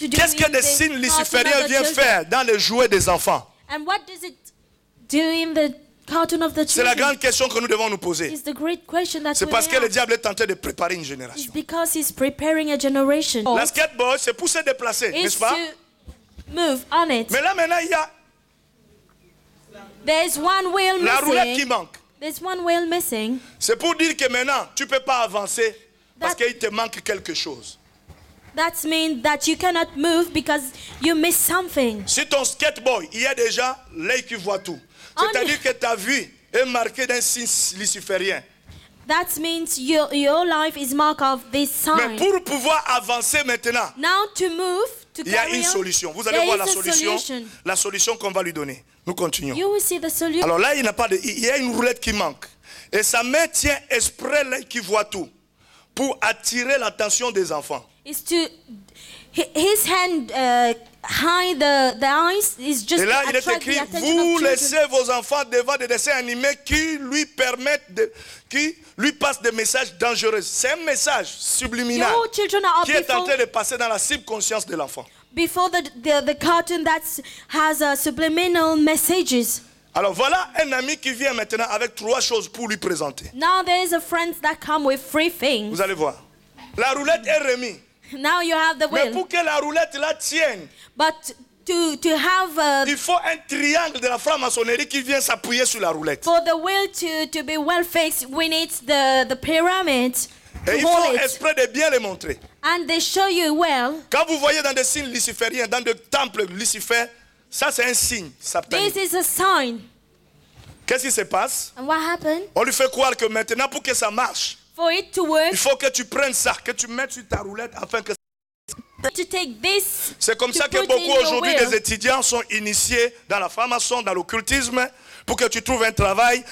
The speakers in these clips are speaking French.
Qu'est-ce que les signes lucifériens viennent faire dans les jouets des enfants? And what does it do in the cartoon of the C'est la children? grande question que nous devons nous poser. It's the great question that C'est we parce que le ask. diable est en train de préparer une It's génération. because he's preparing a generation. La skateboard, c'est pour se déplacer, Is n'est-ce pas? to move on it. Mais là maintenant, il y a There's one wheel la roulette qui missing. manque. There's one wheel missing. C'est pour dire que maintenant, tu ne peux pas avancer parce That- qu'il te manque quelque chose. That means that you cannot move because you miss something. Sur ton skateboard, il y a déjà l'œil qui voit tout. On- C'est-à-dire que ta vue est marquée d'un signe luciférien. That means your life is marked of this Mais sign. pour pouvoir avancer maintenant, Now to move, to il y a carry une on, solution. Vous allez there voir is la a solution. solution. La solution qu'on va lui donner. Nous continuons. You will see the solution. Alors là, il y a une roulette qui manque. Et sa main tient exprès l'œil qui voit tout pour attirer l'attention des enfants. Is to his hand hide the eyes is just Et là, to il est attract écrit, the attention vous of laissez children. vos enfants devant des dessins animés qui lui passent des messages dangereux. C'est un message subliminal Your children are qui est en before, train de passer dans la subconscience de l'enfant. before the cartoon that has subliminal messages. Alors voilà un ami qui vient maintenant avec 3 choses pour lui présenter. Now there is a friend that come with 3 things. Vous allez voir. La roulette est remise. Now you have the Mais wheel. pour que la roulette la tienne, But to have il faut un triangle de la franc-maçonnerie qui vient s'appuyer sur la roulette. for the wheel to be well fixed, we need the pyramid to Et il hold faut it. exprès de bien les montrer. And they show you well. Quand vous voyez dans des signes lucifériens, dans des temples Lucifer, ça c'est un signe satanique. This is a sign. Qu'est-ce qui se passe? And what happened? On lui fait croire que maintenant, pour que ça marche, For it to work, il faut que tu prennes ça, que tu mettes sur ta roulette afin que... to take this. C'est comme to ça que put beaucoup in your aujourd'hui will. des étudiants sont initiés dans la franc-maçon, dans l'occultisme, pour que tu trouves un travail,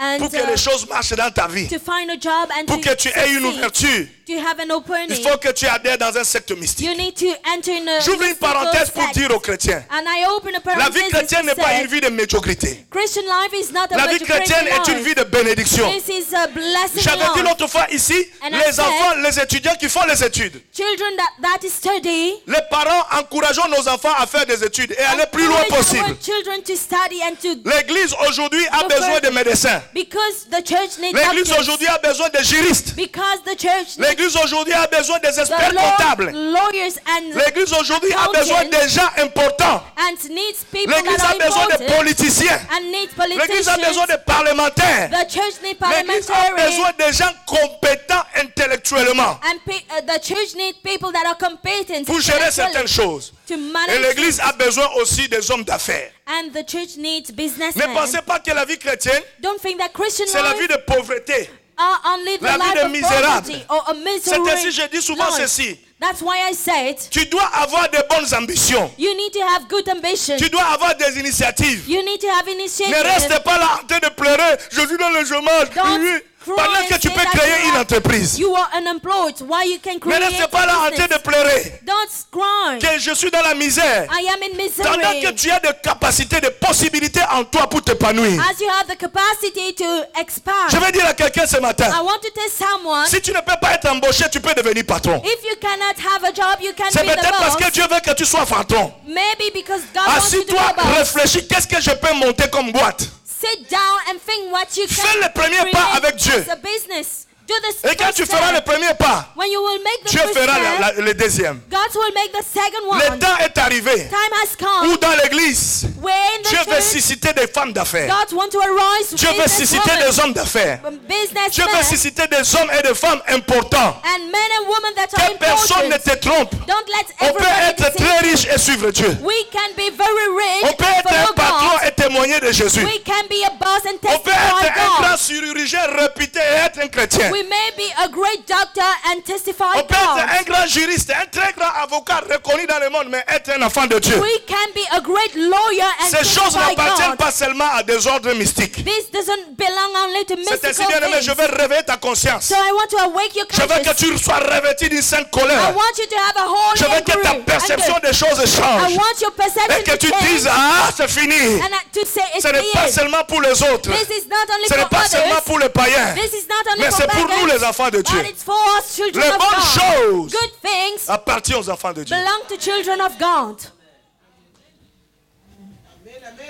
And, pour que les choses marchent dans ta vie, To find a job and pour to que tu aies une succeed, ouverture. to have an opening. Il faut que tu adhères dans un secte mystique. You need to enter in a J'ouvre une mystical parenthèse pour sect. dire aux chrétiens, And I open a la parenthesis vie chrétienne n'est to pas say, une vie de médiocrité. Christian life is not a La vie chrétienne est une vie de bénédiction. This is a blessing J'avais dit life. l'autre fois ici, And I les said- enfants, les étudiants qui font les études. Children that study. Les parents, encourageons nos enfants à faire des études et aller plus loin encourage possible. our children to study and to L'église aujourd'hui a Go besoin further. de médecins. because the church needs L'église doctors. aujourd'hui a besoin de juristes. Because the church needs L'église aujourd'hui a besoin des experts comptables. lawyers and L'église aujourd'hui a accountants besoin des gens importants. and needs people L'église that a are besoin de important politiciens. and needs L'église a besoin politicians. de parlementaires. The church needs L'église a parliamentary besoin de gens compétents intellectuellement and the church needs people that are competent pour gérer certaines intellectually choses. to Et manage l'église a besoin aussi des hommes d'affaires. and the church needs Ne businessmen. pensez pas que la vie chrétienne, Don't think that Christian c'est la life vie de pauvreté. are only the La vie life de of misérable. poverty or a C'est misery ainsi, je dis souvent life. ceci. That's why I said Tu dois avoir de bonnes ambitions. you need to have good ambition. Tu dois avoir des initiatives. You need to have Ne initiative. reste pas là en train de pleurer. Je suis dans le chômage. Don't Oui. cry Pendant and que tu say peux that créer une entreprise. You are unemployed. Why you can Ne create reste pas là a en train de business? pleurer. Don't cry. Que je suis dans la misère. I am in Pendant que misery. tu as des capacités, des possibilités en toi pour t'épanouir. As you have the capacity to expand. Je vais dire à quelqu'un ce I matin. want to tell someone, Si tu ne peux pas être embauché, tu peux devenir patron. if you cannot have a job, you can C'est be the peut-être parce boss. que Dieu veut que tu sois patron. Maybe because God wants you to be Assis-toi, a boss. réfléchis. Qu'est-ce que je peux monter comme boîte? Sit down and think what you Fais can le premier create pas avec Dieu. as a business. Do the Et quand first tu feras step. le premier pas, When you will make the Dieu first fera step, le deuxième. God will make the second one. Le temps est arrivé Time has come où dans l'église, where in the Dieu veut church, susciter des femmes d'affaires. God wants to arise Dieu veut susciter des hommes d'affaires. Dieu veut businessmen susciter des hommes et des femmes importants. and men and women that are Que personne ne important. te trompe. Don't let On peut everybody être deceive très you. riche et suivre Dieu. We can be very rich On peut and être un follow patron God. et témoigner de Jésus. We can be a boss and On peut testify être un grand God. chirurgien réputé et être un chrétien. We may be a great doctor and testify On peut être un God. grand juriste, un très grand avocat reconnu dans le monde, mais être un enfant de Dieu. We can be a great lawyer and Ces choses testify n'appartiennent God. pas seulement à des ordres mystiques. This doesn't belong only to C'est ainsi, mystical bien-aimé, things. je veux réveiller ta conscience. So I want to awake your Je veux que conscience. tu sois revêtu d'une sainte I colère. want you to have a holy Je veux que ta anger. perception des choses I change. want your perception Et que to tu change. dises, ah, c'est fini. And to say it's Ce n'est pas clear. seulement pour les autres. This is not only Ce n'est for pas others. seulement others. pour les païens, This is not only mais for c'est pour nous pagans, les enfants de Dieu. but it's for us children Les of bonnes God. choses Good things appartiennent aux enfants de Dieu. belong to children of God.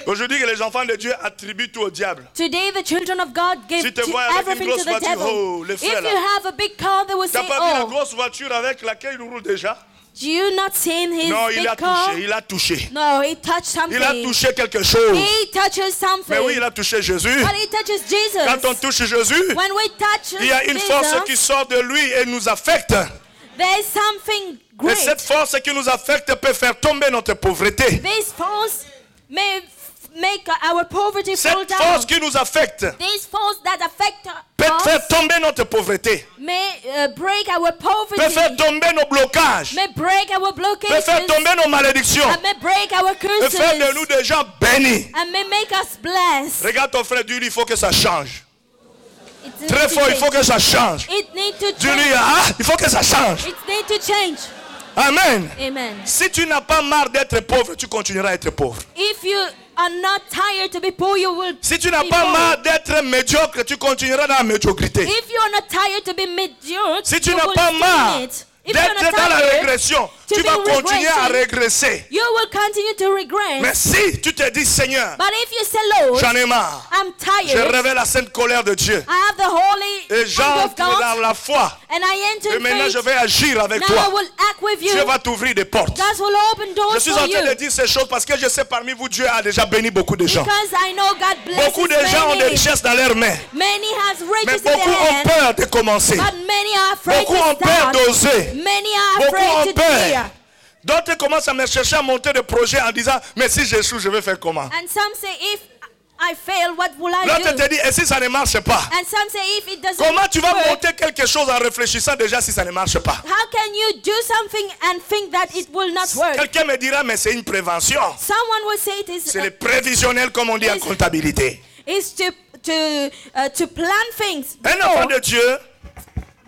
Aujourd'hui, que les enfants de Dieu attribuent tout au diable. Today, the children of God give Si tu te vois avec une everything grosse to the voiture, devil. oh, les If frères you là. have a big car, they will Tu say, n'as pas vu la oh, grosse voiture avec laquelle il roule déjà? do you not seen his Non, big il a car? touché, il a touché. No, he touched something. Il a touché quelque chose. He touches something. Mais oui, il a touché Jésus. But he touches Jesus. Quand on touche Jésus, When we touch il y a une force qui Jesus, sort de lui et nous affecte. there's something Et great. cette force qui nous affecte peut faire tomber notre pauvreté. This force may make our poverty fall Cette down. force qui nous affecte This force that affect peut faire us tomber notre pauvreté. may break our Peut poverty. faire tomber nos blocages. May break our Peut blockages. faire tomber nos malédictions. And may break our Peut curses. faire de nous des gens bénis. And may make us blessed. Regarde ton frère, dis-lui, il faut que ça change. It needs Très to fort, il faut change. que ça change. It needs to Dis-lui, change. ah, il faut que ça change. It needs to change. Amen. Amen. Si tu n'as pas marre d'être pauvre, tu continueras à être pauvre. If you are not tired to be poor, you will Si tu n'as be pas poor. marre d'être médiocre, tu continueras dans la médiocrité. If you are not tired to be mediocre, Si tu you n'as will pas stay in marre it. If you are d'être not dans la tired, régression, to tu be vas continuer à regressing, régresser. you will continue to regress. Mais si tu te dis, Seigneur, But if you say, Lord, j'en ai marre, I'm je tired, révèle la sainte colère de Dieu. I have the holy Et anger of j'entre dans God, la foi. and I enter Et in maintenant, je faith. vais agir avec Now I toi. will act with you. Dieu va t'ouvrir des portes. God will open doors Je suis for en train de you. dire ces choses parce que je sais parmi vous, Dieu a déjà béni beaucoup de gens. Because I know God blesses Beaucoup de gens ont des many. richesses dans leurs mains. Many has Mais riches in beaucoup their ont hand, peur de commencer. but many are afraid Beaucoup ont to peur start. d'oser. Many are Beaucoup afraid ont to peur. fear. D'autres commencent à me chercher à monter des projets en disant, mais si j'échoue, je vais faire comment? And some say, if I fail, what will I L'autre do? te dit, et si ça ne marche pas? And some say, if it doesn't Comment tu vas work, monter quelque chose en réfléchissant déjà si ça ne marche pas? how can you do something and think that it will not work? Quelqu'un me dira, mais c'est une prévention. Someone will say it is C'est le prévisionnel comme on dit en Yes. comptabilité. is to plan things. Un enfant de Dieu,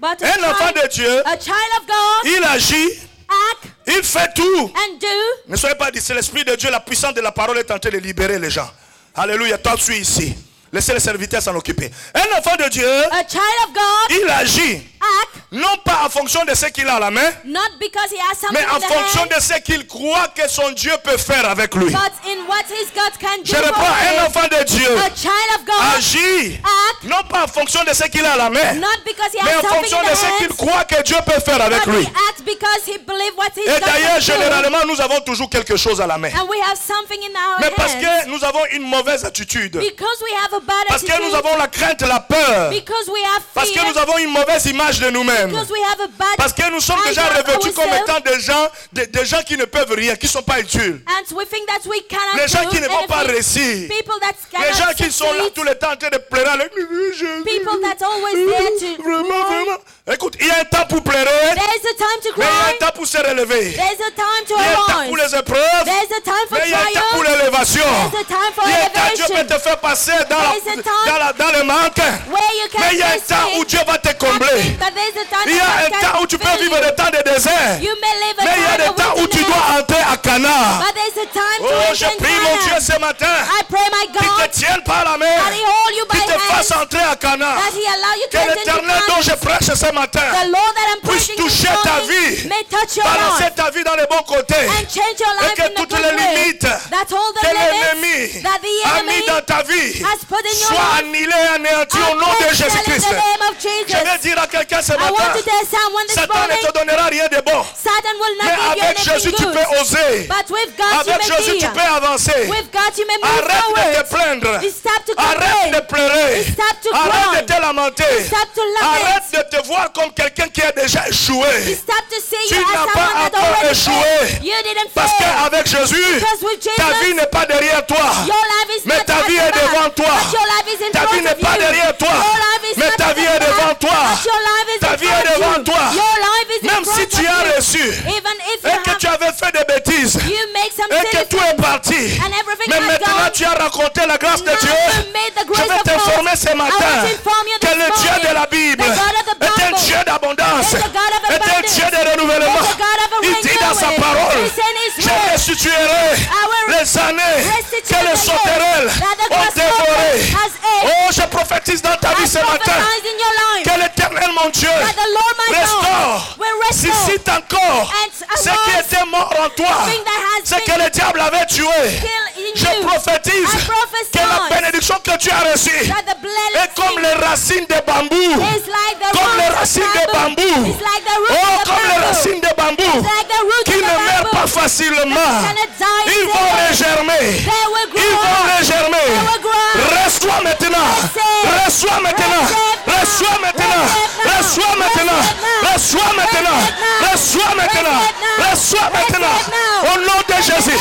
But un enfant de Dieu, a child of God il agit, act il fait tout. and do. Ne soyez pas dit, c'est l'Esprit de Dieu, la puissance de la parole est en train de libérer les gens. Alléluia, toi tu es ici. Laissez les serviteurs s'en occuper. Un enfant de Dieu, A child of God il agit, act non pas en fonction de ce qu'il a à la main, not because he has something mais en in the fonction hand, de ce qu'il croit que son Dieu peut faire avec lui. but in what his God can do Je for réponds, un him. enfant de Dieu A child of God agit, act non pas en fonction de ce qu'il a à la main, not because he mais has en something fonction in de the ce qu'il hands, croit que Dieu peut faire avec but lui. he acts because he believes what his Et God d'ailleurs, can do. généralement, nous avons toujours quelque chose à la main. And we have something in our Mais parce hands. que nous avons une mauvaise attitude, Because we have a bad parce que attitude. nous avons la crainte, la peur, Because we have parce que fear. nous avons une mauvaise image de nous-mêmes, Because we have a bad parce que nous sommes déjà idea of revêtus comme ourselves. étant des gens qui ne peuvent rien, qui ne sont pas utiles. And we think that we cannot Les gens do qui ne vont pas anything. réussir. People that Les gens cannot qui sont là succeed. tout le temps en train de pleurer à l'église. Jésus. People that's always there to Vraiment, cry. vraiment. Écoute, il y a un temps pour pleurer, There's a time to mais il y a un cry. temps pour se relever. There's a time to Il y a un temps pour arise. les épreuves, There's a time for mais il y a un temps pour triumph. l'élévation. There's a time for Il y a un temps où Dieu peut elevation. te faire passer There's a time dans le manque. Where you can Mais il y a un face temps où it. Dieu va te combler. But there's a time Il y a that un God temps où can tu peux fill vivre you. des temps de désert. You may live a Mais il y a time des of temps où tu wilderness. dois entrer à Cana. But there's a time to Oh, enter je in prie mon Dieu Canaan. ce matin I pray my qu'il God te tienne par la main, that he hold you by qu'il te fasse hands, entrer à Cana. that he allow you to Que enter into l'éternel dont je Canaan. prêche ce matin The Lord that I'm puisse preaching this toucher ta morning vie, may touch your balancer life ta vie dans les bons côtés, and change your et life que in a toutes good les way. limites That all the que limits l'ennemi that the a enemy mis dans ta vie has put in your soient life annihilés, anéantis au are nom de canceled in Jésus-Christ. the name of Je Jesus. vais dire à quelqu'un ce I want matin, to tell someone this Satan ne morning, te donnera rien de bon. Satan will Mais not give you avec anything Jésus, tu good. peux oser. But with God you Avec may Jésus, tu fear. peux avancer. With God you may move Arrête de te forward. plaindre. Stop to Arrête de complain. pleurer. Stop to Arrête cry. de te lamenter. Stop to lament. Arrête de te voir comme quelqu'un qui a déjà échoué. Stop to see Tu you n'as as pas someone that encore already échoué. failed. You didn't Parce fail. qu'avec Jésus, Because with ta Jesus, vie n'est pas derrière toi. your life is Mais not ta at vie the est back, devant toi. but your life is in Ta front vie of n'est pas you. derrière toi. Your life is Mais not ta at vie the est back, devant toi. but your life is Ta in vie front est of devant you. toi. Your life is in Même front si of tu as you. reçu Even if et que you tu avais fait des bêtises you make some et que silly tout est parti, and everything mais has maintenant gone, tu as raconté la grâce de now Dieu, you made the je grace vais of t'informer God. ce matin I want to inform you que this le Dieu morning, de la Bible the God of the est un Bible Dieu d'abondance, is the God of est un abundance, Dieu de renouvellement. is the God of a Il dit dans sa renewal. parole, He said in his je word, restituerai will les années restitute que les the sauterelles years that the ont grasshopper dévorées. has ate. Oh, je prophétise dans ta vie ce matin. prophesied in your life Que l'Éternel, mon Dieu, that the Lord my restaure, God will restore suscite encore and ce qui était mort en toi, thing that has ce que been le diable avait tué. killed in Je you. prophétise I prophesy que la bénédiction que tu as reçue that the est comme les racines de bambou. is like the Comme les roots of racines de bamboo. bambou. It's like the roots Oh, of the comme les bamboo. racines de bambou Like the roots qui of the ne meurent bamboo. pas facilement. Cannot die Ils vont easily. regermer. They will grow. Ils vont regermer. They will grow. Reçois maintenant. Receive. Reçois maintenant. Receive. Reçois maintenant. Receive. Reçois maintenant. Receive. Reçois maintenant. Receive. Reçois maintenant. Receive. Reçois maintenant. Receive. Au nom de Jésus.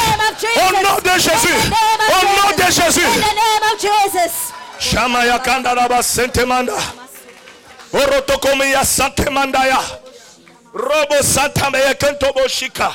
Au nom de Jésus. Au nom de Jésus. In the name of Jesus. Shamaya Kandaraba Sentemanda. Orotokomiya Santemandaya. Robo Santamaya Kentobo Shika.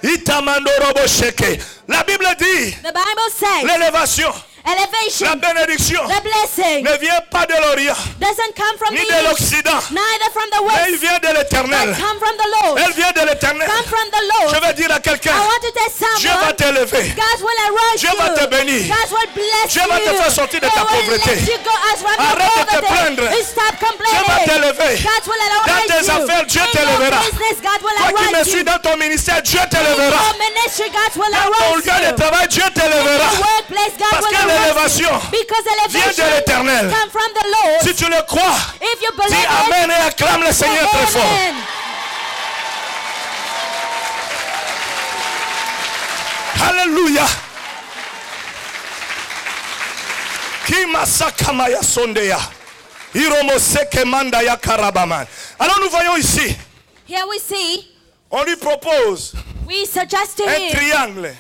Itamando Robo Sheke. La Bible dit The Bible says l'élévation, elevation, la bénédiction the blessing ne vient pas de l'Orient doesn't come from ni the de east, l'Occident, neither from the mais il west, vient de l'Éternel. but come from the Lord. Elle vient de l'Éternel. Come from the Lord. Je vais dire à quelqu'un, I want to tell Dieu va someone, t'élever. God will arise Dieu va te you. bénir. God will bless Dieu va te you. faire sortir de ta He will pauvreté. let you go as from your Arrête de te poverty. plaindre. Stop Dieu va complaining. t'élever. God will Dans arise tes you. affaires, Dieu In your t'élèvera. business, God will Toi qui me arise suis you. dans ton ministère, Dieu In t'élèvera. your ministry, God will Dans ton arise lieu de you. travail, Dieu In t'élèvera. your workplace, God Parce will que arise l'élévation you. Because vient de elevation l'Éternel. come from the Lord. Si tu le crois, If you dis believe it, Amen et acclame le Seigneur très fort. amen. Alléluia. Kimasakamaya sondeya. Iromoseke mandaya karabaman. Alors nous voyons ici, Here we see, on lui propose we suggest to un him triangle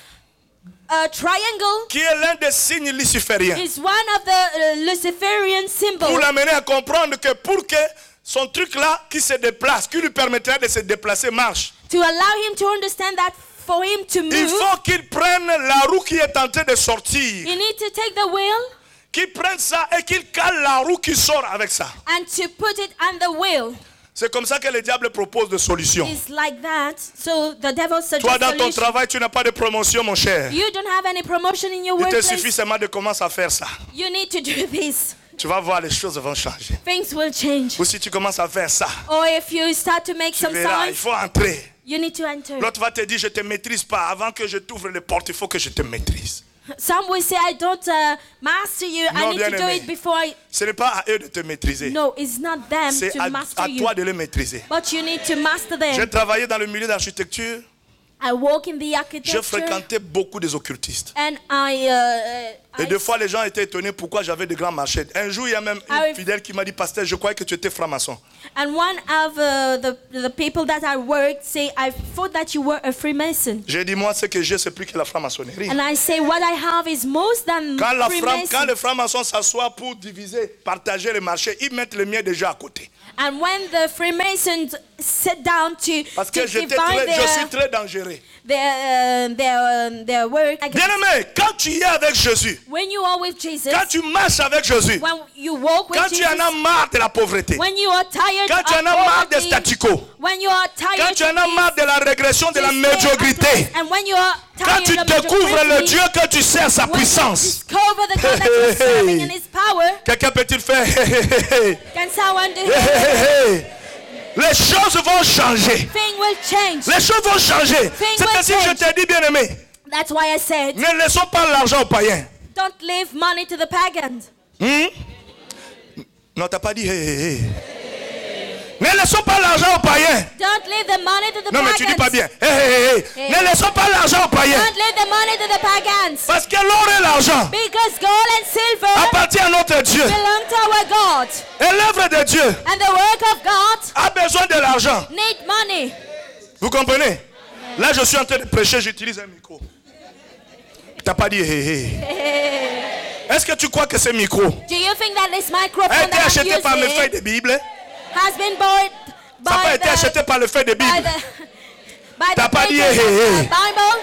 a triangle qui est l'un des signes lucifériens. is one of the Luciferian Pour symbols l'amener à comprendre que pour que son truc-là qui se déplace, qui lui permettrait de se déplacer, marche, to allow him to understand that for him to il move, faut qu'il prenne la roue qui est en train de sortir, you need to take the wheel qu'il prenne ça et qu'il cale la roue qui sort avec ça. and to put it on the wheel. C'est comme ça que le diable propose des solutions. It's like that. So the devil Toi, suggests dans ton solution. travail, tu n'as pas de promotion, mon cher. You don't have any promotion in your Il te workplace. suffit seulement de commencer à faire ça. You need to do this. Tu vas voir, les choses vont changer. Things will change. Ou si tu commences à faire ça, Or if you start to make tu some verras, il signs, faut entrer. you need to enter. L'autre va te dire, je ne te maîtrise pas. Avant que je t'ouvre les portes, il faut que je te maîtrise. Some will say, I don't master you. Non, I need to do bien-aimé. it before I... Ce n'est pas à eux de te maîtriser. No, it's not them C'est to master à you. toi de les maîtriser. But you need to master them. J'ai travaillé dans le milieu d'architecture. I work in the Je architecture. fréquentais beaucoup des occultistes. And Et des fois, les gens étaient étonnés pourquoi j'avais de grands marchés. Un jour, il y a même Ah oui. une fidèle qui m'a dit, pasteur, je croyais que tu étais franc-maçon. And one of the people that I worked say, I thought that you were a Freemason. J'ai dit, moi, ce que j'ai, c'est plus que la franc-maçonnerie. And I say, what I have is most than Quand Freemason. les francs-maçons s'assoient pour diviser, partager les marchés, ils mettent le mien déjà à côté. And when the Freemasons sit down Parce to que divide je suis très dangereux. their work, Bien-aimé, quand tu y es avec Jésus, when you are with Jesus, quand tu marches avec Jésus, when you walk with quand tu Jesus, en as marre de la pauvreté, when you are tired quand tu of en as marre des poverty, statu quo, when you are tired quand tu en as of marre de la régression, de la this, stay médiocrité, at rest, and when you are quand tired tu of découvres le mediocrity, Dieu que tu sers, sa when you puissance, discover the God that you're serving and His power, quelqu'un peut-il faire can someone do it? Les choses vont changer. Thing will change. Les choses vont changer. Things C'est will ainsi que je change. t'ai dit, bien-aimé, That's why I said, ne laissons pas l'argent aux païens. don't leave money to the pagans. Non, t'as pas dit Ne laissons pas l'argent aux païens. Don't leave the money to the Non, mais pagans. tu dis pas bien. Ne laissons pas l'argent aux païens. Don't leave the money to the pagans. Parce que l'or et l'argent Because gold and silver appartient à notre Dieu. belong to our God. Et l'œuvre de Dieu And the work of God a besoin de l'argent. need money. Vous comprenez? Là, je suis en train de prêcher, j'utilise un micro. T'as pas dit Est-ce que tu crois que ce micro Do you think that this microphone a été that I'm acheté par mes feuilles using de Bible? has been bought Ça n'a pas by été acheté par le feuille de by Bible. by T'as the pas dit, pages of the Bible?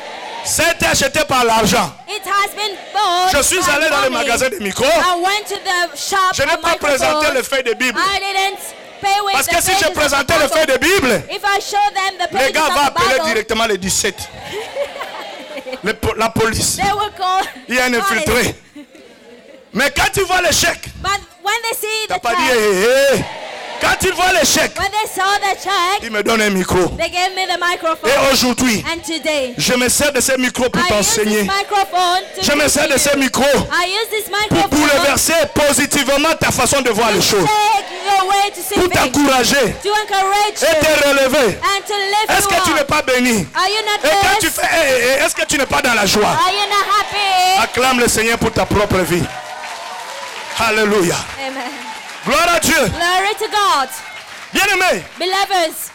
Ça a été acheté par l'argent. It has been bought Je suis by allé dans le money. magasin de micros. I went to the shop Je n'ai of pas présenté microphones. le feuille de Bible. I didn't pay with Parce the que si pages je of the présentais le feuille de Bible, If I show them the les pages gars vont of the appeler Bible, directement les 17. La police. they will call Il y a un police. infiltré. Mais quand tu vois l'échec, But when they see t'as the pas dit check, hé, hé. Quand ils voient l'échec, when they saw the check, ils me donnent un micro. they gave me the microphone. Et aujourd'hui, And today, je me sers de ces micros pour I use t'enseigner. this microphone to Je me sers de teach ces you. micros I use this pour microphone bouleverser positivement ta façon de voir les to choses. take your way to see Pour things, t'encourager to encourage et you, te relever. and to lift Est-ce que tu you n'es up. pas béni? Are you not Et quand tu blessed? fais hé, hé, hé, est-ce que tu n'es pas dans la joie? Are you not happy? Acclame le Seigneur pour ta propre vie. Alléluia. Amen. Gloire à Dieu. Glory to God. Bien-aimés, Beloveds,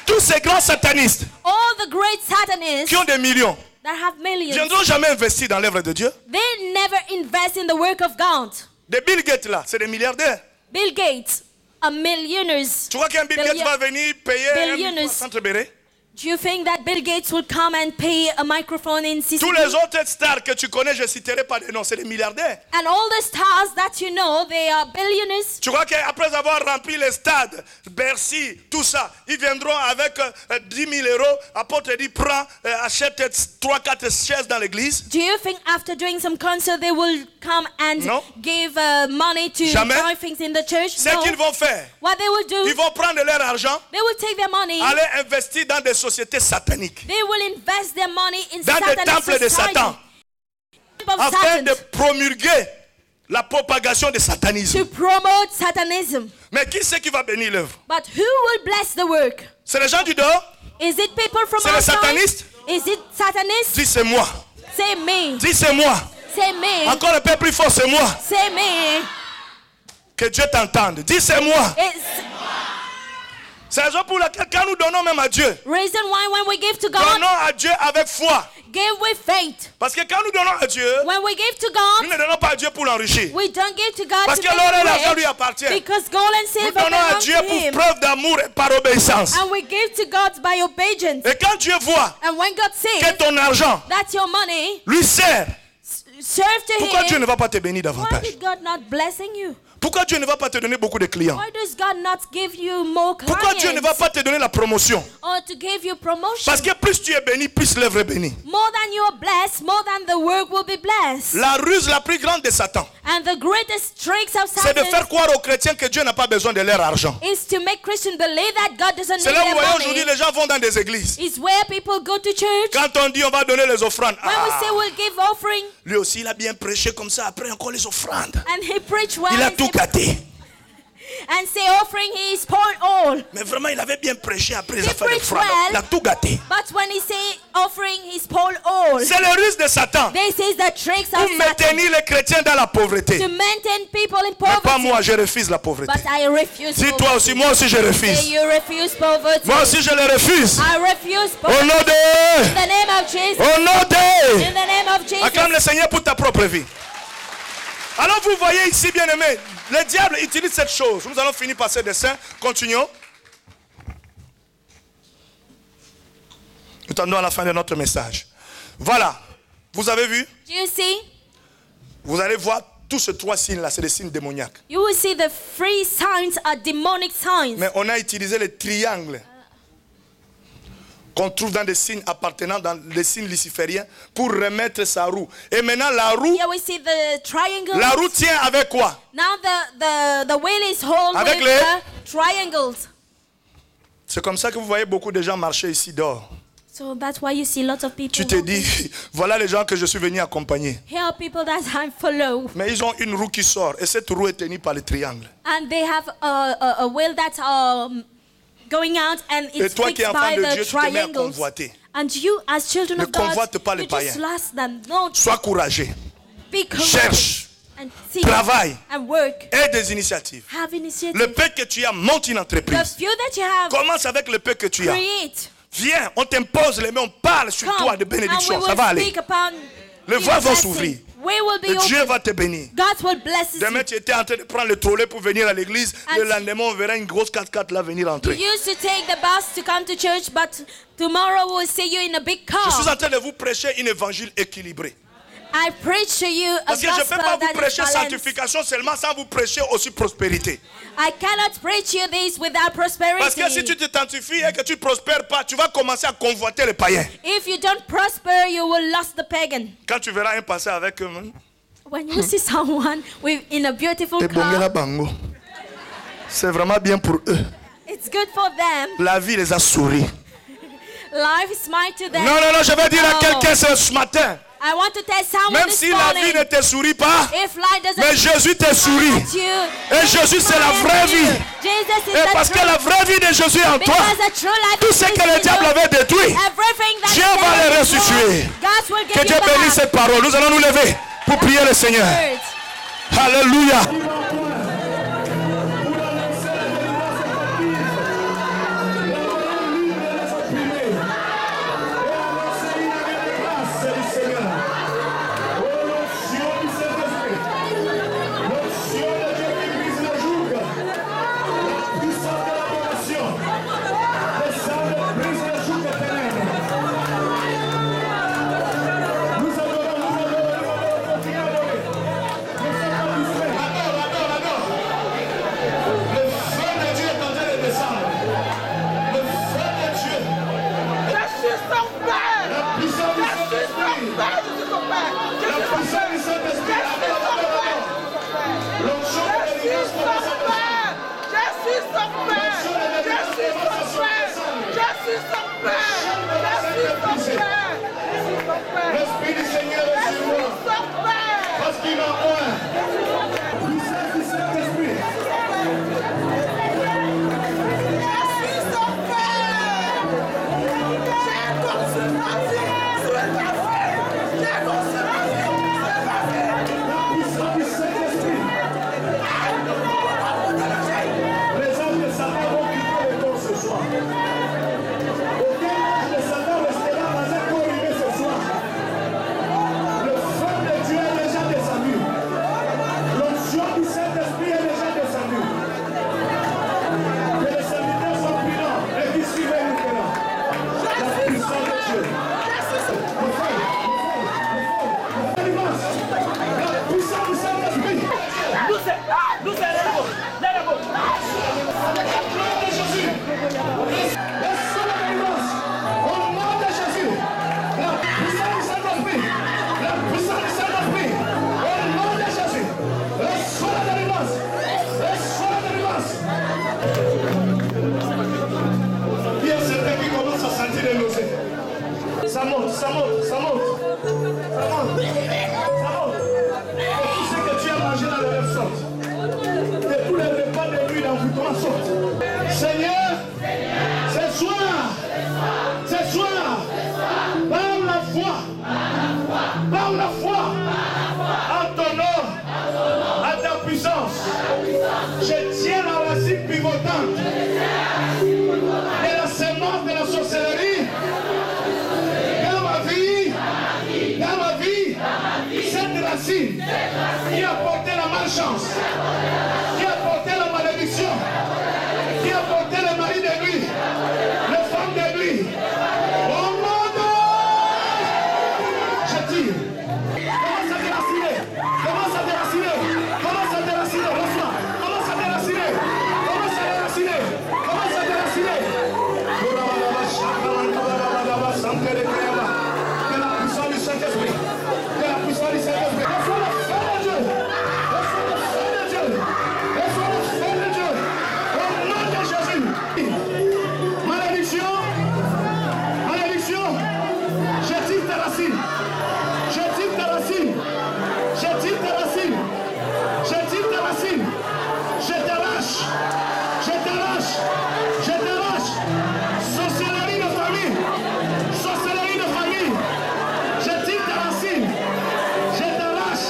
tous ces grands satanistes all the great Satanists qui ont des millions that have ne millions, viendront jamais investir dans l'œuvre de Dieu. they never invest in the work of God. Des Bill Gates là, c'est des milliardaires. Bill Gates, a millionaires. Tu crois qu'un Bill Gates va venir payer un Billionaires. micro à Centre Béret? Do you think that Bill Gates will come and pay a microphone in Tous CCP? les autres stars que tu connais, je ne citerai pas des noms, c'est des milliardaires. And all the stars that you know, they are billionaires. Tu crois qu'après avoir rempli les stades, Bercy, tout ça, ils viendront avec 10 000 euros. Apôtre dit, prends, achète 3-4 chaises dans l'église. Do you think after doing some concert they will come and No. give money to Jamais. buy things in the church? Ce No. qu'ils vont faire, What they will do, ils vont prendre leur argent, they will take their money, aller investir dans des sociétés sataniques, they will invest their money in dans des Satanic temples de society, Satan, of afin Satan, de promulguer la propagation du satanisme. to promote Satanism. Mais qui c'est qui va bénir l'œuvre? But who will bless the work? C'est les gens du dehors? Is it people from C'est les outside? satanistes? Is it Satanists? Dis c'est moi. Say me. Dis c'est moi. Say me. Encore un peu plus fort, c'est moi. Say me. Que Dieu t'entende. Dis c'est moi. It's C'est la raison pour laquelle quand nous donnons même à Dieu, reason why when we give to God, donnons à Dieu avec foi. give with faith. Parce que quand nous donnons à Dieu, When we give to nous God, ne donnons pas à Dieu pour l'enrichir. we don't give to God Parce to que l'or et l'argent make lui rich, appartiennent. because gold and Nous silver donnons à belong Dieu to pour Him. preuve d'amour et par obéissance. And we give to God by obedience. Et quand Dieu voit And when God que sees ton argent that your money lui sert, serve to pourquoi Dieu ne Him, va pas te bénir why davantage? did God not blessing you? Pourquoi Dieu ne va pas te donner beaucoup de clients? Why does God not give you more Pourquoi Dieu ne va clients pas te donner la promotion? or to give you promotion? Parce que plus tu es béni, plus l'œuvre est bénie. More than you are blessed, more than the work will be blessed. La ruse la plus grande de Satan, And the greatest tricks of c'est de Satan faire croire aux chrétiens que Dieu n'a pas besoin de leur argent. is to make Christians believe that God doesn't C'est need là où vous their voyez aujourd'hui, money. les gens vont dans des églises. Is where people go to church. Quand on dit on va donner les offrandes, When we ah, say we'll give offering, lui aussi il a bien prêché comme ça, après encore les offrandes. and he preach well, Il a and tout say, gâté. and say offering, he is pouring all. Mais vraiment, il avait bien prêché après les He affaires preached d'offrandes. well. Il a tout gâté. But when he say offering, he's pouring all. C'est le ruse de Satan This is the tricks of pour Satan maintenir les chrétiens dans la pauvreté. to maintain people in Mais pas poverty. moi, je refuse la pauvreté. But I refuse Dis toi poverty. aussi, moi aussi je Say refuse. you refuse poverty. Moi aussi je le refuse. I refuse Au poverty. nom de... In the name of Jesus. Au nom de... In the name of Jesus. Acclame le Seigneur pour ta propre vie. Alors vous voyez ici, bien aimé, le diable utilise cette chose. Nous allons finir par ce dessin. Continuons. Nous tendons à la fin de notre message. Voilà. Vous avez vu? Do you see? Vous allez voir tous ces trois signes-là, c'est des signes démoniaques. You will see the three signs are demonic signs. Mais on a utilisé les triangles qu'on trouve dans des signes appartenant dans les signes lucifériens pour remettre sa roue. Et maintenant la roue Here we see the triangle. La roue tient avec quoi? Now the wheel is held Avec with les- the triangles. C'est comme ça que vous voyez beaucoup de gens marcher ici dehors. So that's why you see lots of people. Tu te walking. dis, voilà les gens que je suis venu accompagner. Here are people that I follow. Mais ils ont une roue qui sort et cette roue est tenue par les triangles. And they have a wheel that's going out and Et it's toi qui es fixed enfant by de the Dieu, tu te mets à triangles. convoiter. And you, as children Ne of God, convoite pas les you just païens. lust them. Don't Sois courageux, be courageous cherche, and seek travaille, and work. aie des initiatives. Have initiative. Le peu que tu as, monte une The entreprise. few that you have, Commence avec le peu que tu as. create. Viens, on t'impose les mains, on parle sur Come, toi de and we bénédiction. will Ça va aller. speak upon Les your voies vont blessing. s'ouvrir. We will be Et Dieu open. va te bénir. God will bless Demain, you. tu étais en train de prendre le trolley pour venir à l'église. And- Le lendemain, on verra une grosse 4x4 là venir You entrer. used to take the bus to come to church, but tomorrow we'll see you in a big Je suis car. en train de vous prêcher un évangile équilibré. I preach to you a Parce que je ne gospel peux pas vous that is prêcher balanced. sanctification seulement sans vous prêcher aussi prospérité. I cannot preach you this without Parce prosperity. que si tu te t'identifies et que tu ne prospères pas, tu vas commencer à convoiter les païens. If you don't prosper, you will lose the pagan. Quand tu verras un passer avec When you see someone in a beautiful car, c'est vraiment bien pour eux. it's good for them. La vie les a souri. Life is smiled to them. Non, je vais dire à quelqu'un ce matin. I want to tell someone Même this si la morning, vie ne te sourit pas, if life doesn't mais Jésus te sourit. at you, Et Jésus c'est la vraie vie. Jesus is Et the parce que true, la vraie vie de Jésus est en toi, because the true life tout is ce que in le you. diable avait détruit, Everything that Dieu the va devil le destroyed, restituer. God will Que give Dieu you back. bénisse cette parole. Nous allons nous lever pour prier le Seigneur. Alléluia. L'Esprit du Seigneur est sur moi. Parce qu'il m'a oint. Puissance du Saint-Esprit. Les hommes de Satan vont quitter le corps ce soir. Aucun ange de Satan restera dans un corps humain ce soir. Le feu de Dieu est déjà descendu. L'onction du Saint-Esprit est déjà descendue. Que les serviteurs soient prudents et qu'ils suivent maintenant. La puissance de Dieu. Le feu. La puissance du Saint-Esprit. Nous allons. De Jésus. Laisse la délivrance. Au nom de Jésus. La puissance du Saint-Esprit. La puissance du Saint-Esprit. Au nom de Jésus. Laisse la délivrance. Laisse la délivrance. Il y a certains qui commencent à sentir les nausées. Ça monte, ça monte, ça monte. Ça monte. Ça monte. Et tout ce que tu as mangé dans le rêve sorte. Et tous les repas de nuit d'envoûtement sortent. Seigneur, ce soir, par la foi, en ton nom, à ta puissance, je tiens la racine pivotante de la sémence de la sorcellerie dans ma vie, cette racine qui a porté la malchance, qui a porté la malédiction, qui a porté le mari de lui, les femmes de lui. Au nom de je tire. Commence à déraciner. Commence à déraciner. Commence à déraciner. Reçois. Commence à déraciner. Commence à déraciner. Commence à déraciner. Que la puissance du Saint-Esprit. Que la puissance du Saint-Esprit. Reçois le feu de Dieu. Reçois le feu de Dieu. Reçois le feu de Dieu. Au nom de Jésus. Malédiction. Malédiction. Je tire ta racine. Je tire ta racine. Je tire ta racine. Je tire ta racine. Je t'arrache. Je t'arrache. Je t'arrache. Sorcellerie de famille. Sorcellerie de famille. Je tire ta racine. Je t'arrache.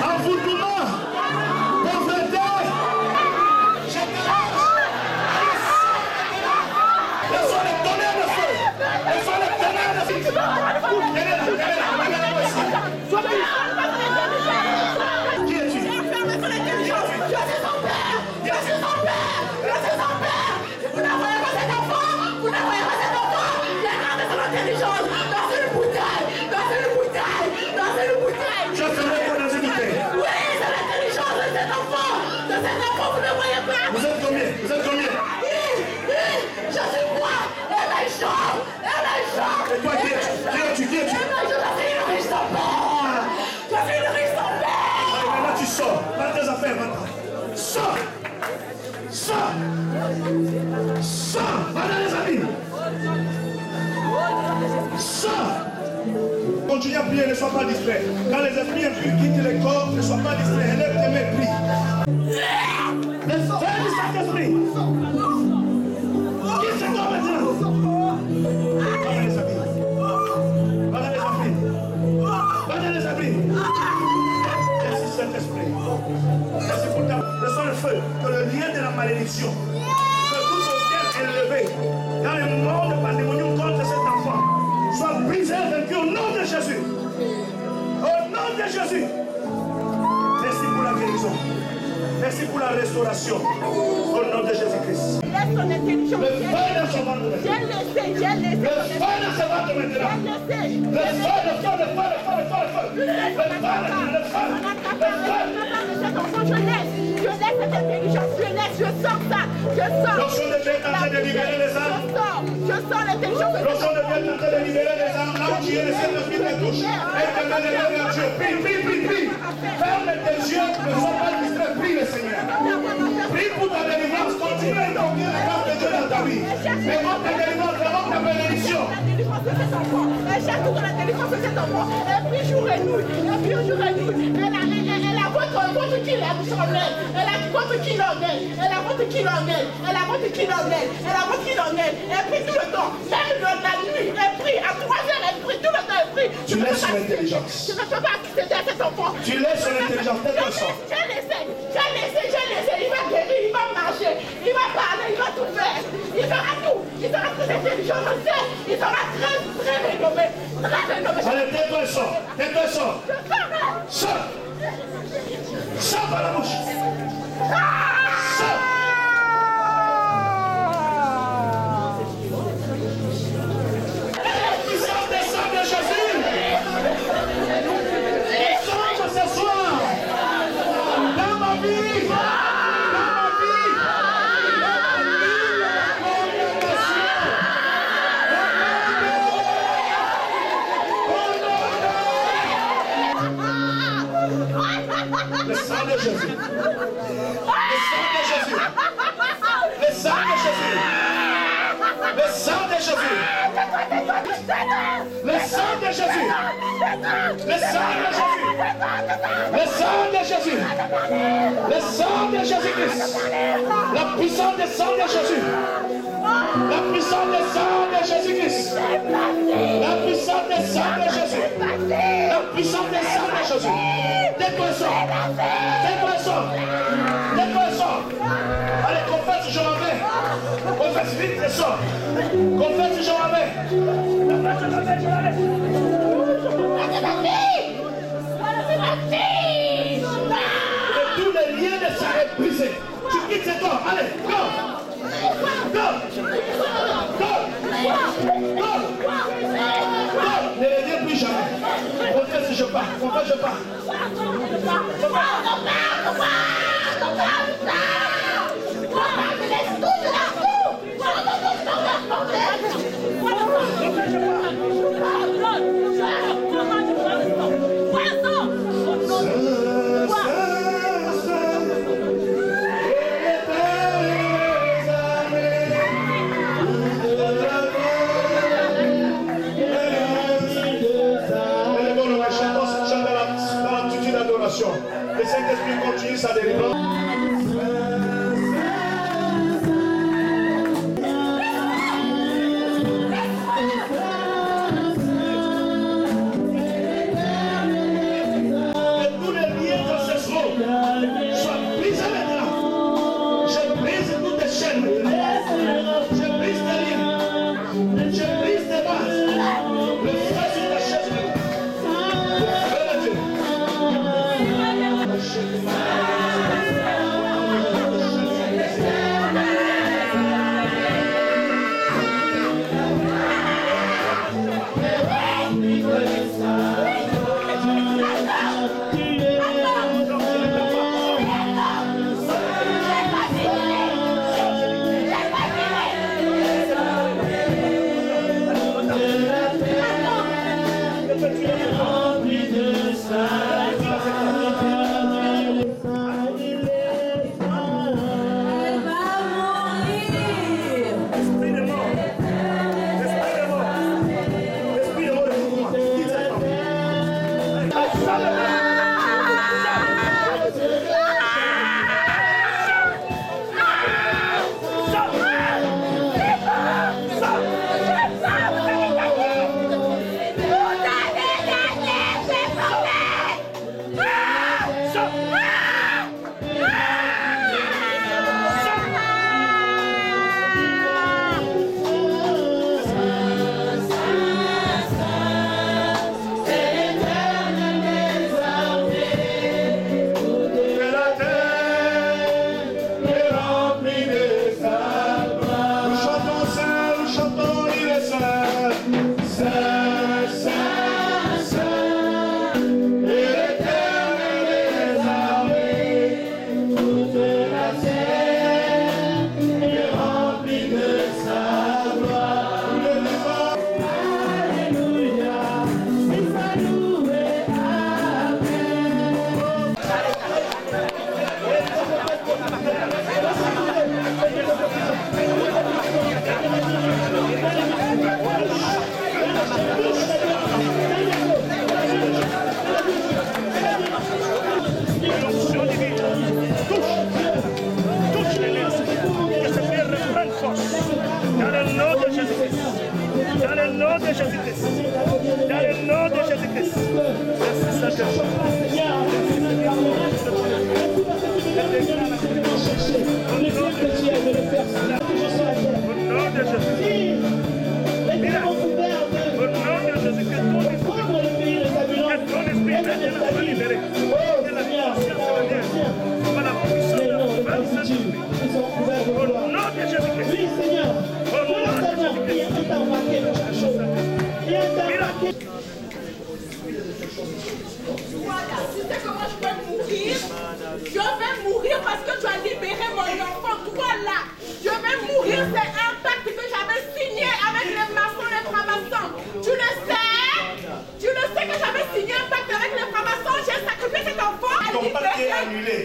Envoûtement. Pauvreté. Je t'arrache. Laisse-moi le tonnerre de feu. Laisse-moi le tonnerre de feu. Qui es-tu? Je suis son père. Je suis son père. Je suis son père. Vous n'envoyez pas cet enfant. Vous n'envoyez pas cet enfant. Regardez son intelligence. Dans une bouteille. Dans une bouteille. Dans une bouteille. Je ferai quoi dans une bouteille? Oui, c'est l'intelligence de cet enfant. De cet enfant, vous ne voyez pas. Vous êtes combien? Vous êtes combien? Je suis moi. Elle est chauve. Elle est chauve. Et toi, qui es-tu? Qui es-tu? Qui es-tu? Je suis une riche sans père. Je suis une riche sans père. Sors. Sors. Voilà les amis. Sors. Continue à prier, ne sois pas distrait. Quand les esprits impurs quittent le corps, ne sois pas distrait. Élève tes mains, prie. Le feu du Saint-Esprit. Qui c'est toi maintenant? Voilà les amis. Voilà les esprits. Voilà les esprits. Merci Saint-Esprit. Merci pour ta... Laissons le feu, que le lien de la malédiction, que tout son cœur élevé dans le monde pandémonium contre cet enfant soit brisé et vaincu au nom de Jésus. Au nom de Jésus. Merci pour la guérison. Merci pour la restauration. Au nom de Jésus-Christ. Laisse ton intelligence. Le feu dans son ventre maintenant. J'ai laissé. Le feu dans son ventre maintenant. Le feu. Je laisse cette intelligence. Je sors ça. Je sors. L'onction de Dieu est en train de libérer les âmes. Je sors l'intelligence. L'onction de Dieu est en train de libérer les âmes. Là où tu es, le Saint-Esprit te touche. Et te met les mains en Dieu. Prie. Ferme tes yeux. Ne sois pas distrait. Prie le Seigneur. Prie pour ta délivrance. Continue à invoquer la grâce de Dieu dans ta vie. Évoque ta délivrance. Évoque ta bénédiction. Elle cherche toute la délivrance de cet enfant. Et puis jour et nuit. Elle a votre qui lève son aile. Elle a votre qui l'emmène. Elle a votre qui l'emmène. Elle prie tout le temps. Même dans la nuit. Elle prie. À 3 heures, elle prie tout le temps. Elle prie. Tu laisses son intelligence. Je ne peux pas accéder à cet enfant. Tu laisses son intelligence. Tais-toi ça. J'ai laissé. Il va guérir, il va marcher, il va parler, il va tout faire. Il fera tout. Il sera très intelligent, je sais. Il sera très rénommé. Allez, tais-toi ça. Tais-toi ça. Sors. Sors par la bouche. Sors. La puissance des sangs de Jésus. Descends ce soir. Dans ma vie. Le sang de Jésus. Le sang de Jésus. Le sang de Jésus. Le sang de Jésus. Le sang de Jésus. Le sang de Jésus. Le sang de Jésus-Christ. La puissance du sang de Jésus. La puissance du sang de Jésus-Christ. La puissance du sang de Jésus. La puissance du sang de Jésus. Tais-toi ça. Tais-toi ça. Tais-toi ça. Allez, confesse, je m'en vais. Confesse vite, c'est ça. Confesse, je m'en vais. Confesse, je m'en vais, je m'en vais. Et tous les liens de sang est brisé. Tu quittes ce corps. Allez, go. Go. Go. Go. Go. Ne les dis plus jamais. Confesse, je pars. Confesse, je pars. Le Saint-Esprit continue sa délivrance.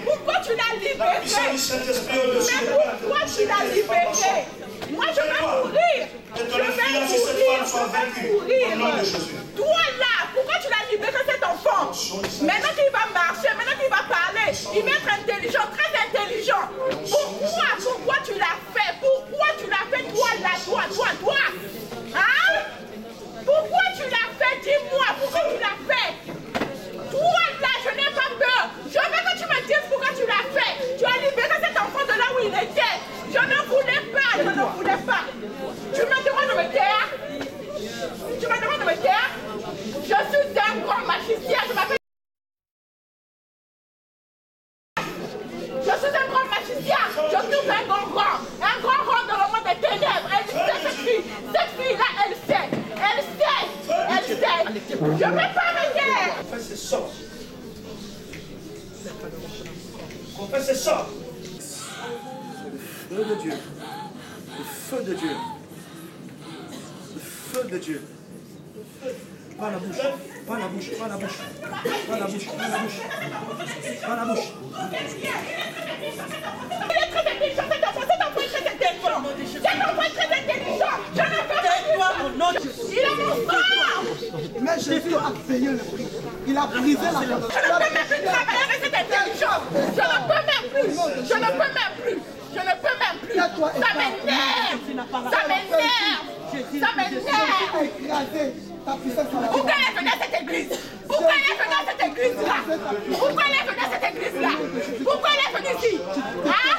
Pourquoi tu l'as libéré? Mais pourquoi tu l'as libéré? Moi je vais mourir. Je vais mourir. Toi là, pourquoi tu l'as libéré cet enfant? Maintenant qu'il va marcher, maintenant qu'il va parler, il va être intelligent, très intelligent. Pourquoi tu l'as fait? Pourquoi tu l'as fait toi là, toi? Hein? Pourquoi tu l'as fait? Dis-moi, pourquoi tu l'as fait? Toi là, je n'ai pas peur. Je veux que tu me dises pourquoi tu l'as fait. Tu as libéré cet enfant de là où il était. Je ne voulais pas. Tu me demandes de me taire? Je suis un grand magicien. Je m'appelle. Je suis un grand magicien. Je suis un grand rond dans le monde des ténèbres. Elle sait cette fille-là, elle sait. Je ne vais pas me taire. Confesse ça. Confesse ça. Le feu de Dieu. Le feu de Dieu. Le feu de Dieu. Pas la bouche. Pas la bouche. Pas la bouche. Pas la bouche. Pas la bouche. Pas la bouche. Il est très intelligent, cet enfant est très intelligent. Cet enfant est très intelligent. Je ne peux pas. Il est mon frère. Mais Jésus a payé le prix. Il a brisé la Je ne peux même plus travailler avec cette intelligence. Je ne peux même plus. Ça m'énerve. Pourquoi elle est venue à cette église? Pourquoi elle est venue à cette église-là? Pourquoi elle est venue ici? Hein?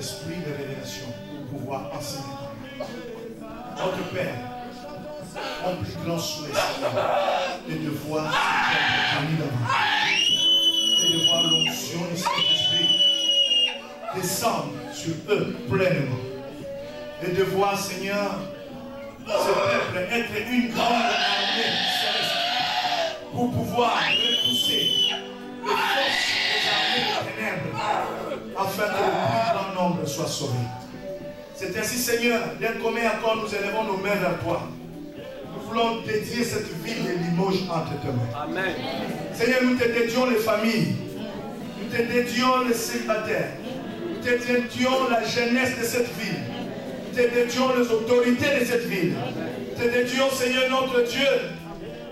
l'esprit de révélation pour pouvoir enseigner ta main. Notre Père, mon plus grand souhait est de voir ce qui est devant et de voir l'onction du Saint-Esprit descendre sur eux pleinement et de voir, Seigneur, ce peuple être une grande armée céleste pour pouvoir repousser les forces des armées des ténèbres afin que le plus grand nombre soit sauvé. C'est ainsi, Seigneur, d'un commun accord, nous élevons nos mains vers toi. Nous voulons dédier cette ville de Limoges entre tes mains. Amen. Seigneur, nous te dédions les familles, nous te dédions les célibataires, nous te dédions la jeunesse de cette ville, nous te dédions les autorités de cette ville, nous te dédions, Seigneur notre Dieu,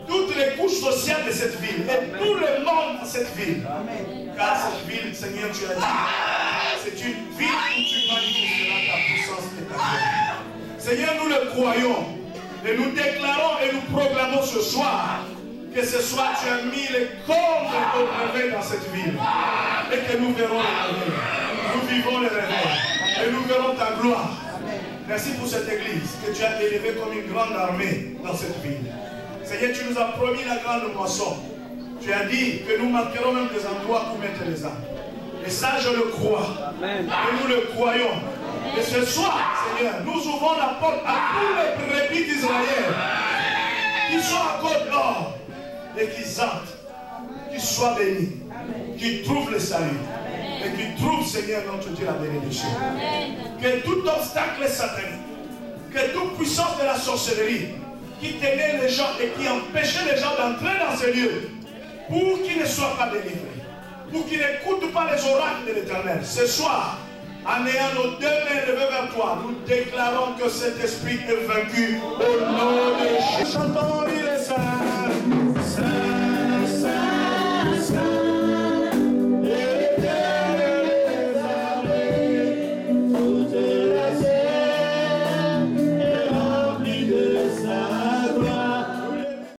toutes les couches sociales de cette ville et tout le monde de cette ville. Car cette ville, Seigneur, tu as dit, c'est une ville où tu manifesteras ta puissance et ta gloire. Seigneur, nous le croyons et nous déclarons et nous proclamons ce soir que ce soir tu as mis les cordes au réveil dans cette ville et que nous verrons les réveils. Nous vivons les réveils et nous verrons ta gloire. Merci pour cette église que tu as élevée comme une grande armée dans cette ville. Seigneur, tu nous as promis la grande moisson. Tu as dit que nous marquerons même des endroits pour mettre les âmes. Et ça, je le crois. Amen. Et nous le croyons. Et ce soir, Seigneur, nous ouvrons la porte à tous les brebis d'Israël qui sont encore dehors et qui entrent, qui soient bénis, qui trouvent le salut et qui trouvent, Seigneur, notre Dieu, la bénédiction. Que tout obstacle satanique, que toute puissance de la sorcellerie qui tenait les gens et qui empêchait les gens d'entrer dans ce lieu pour qu'ils ne soient pas délivrés, pour qu'ils n'écoutent pas les oracles de l'Éternel. Ce soir, en ayant nos deux mains levées vers toi, nous déclarons que cet esprit est vaincu au nom de Jésus. Chantons, il est saint.